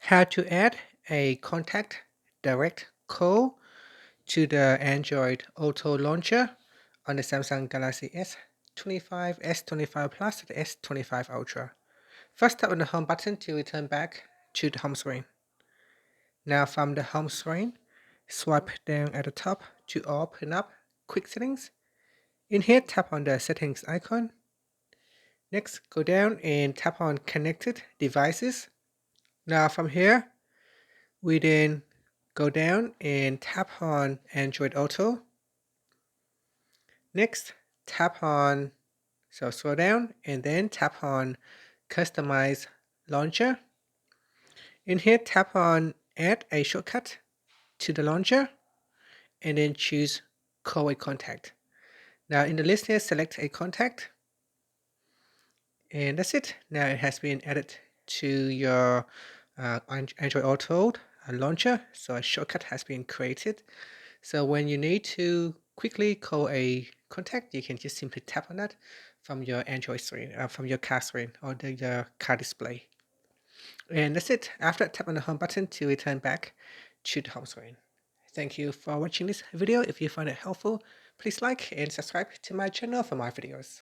How to add a contact direct call to the Android Auto Launcher on the Samsung Galaxy S25, S25 Plus, and S25 Ultra. First, tap on the home button to return back to the home screen. Now from the home screen, swipe down at the top to open up Quick Settings. In here, tap on the Settings icon. Next, go down and tap on Connected Devices. Now from here, we then go down and tap on Android Auto. Next, scroll down and then tap on Customize Launcher. In here, tap on Add a shortcut to the launcher and then choose Call a Contact. Now in the list here, select a contact and that's it. Now it has been added to your Android Auto launcher, so a shortcut has been created. So when you need to quickly call a contact, you can just simply tap on that from your Android screen, from your car screen or your car display. And that's it. After that, tap on the home button to return back to the home screen. Thank you for watching this video. If you find it helpful, please like and subscribe to my channel for more videos.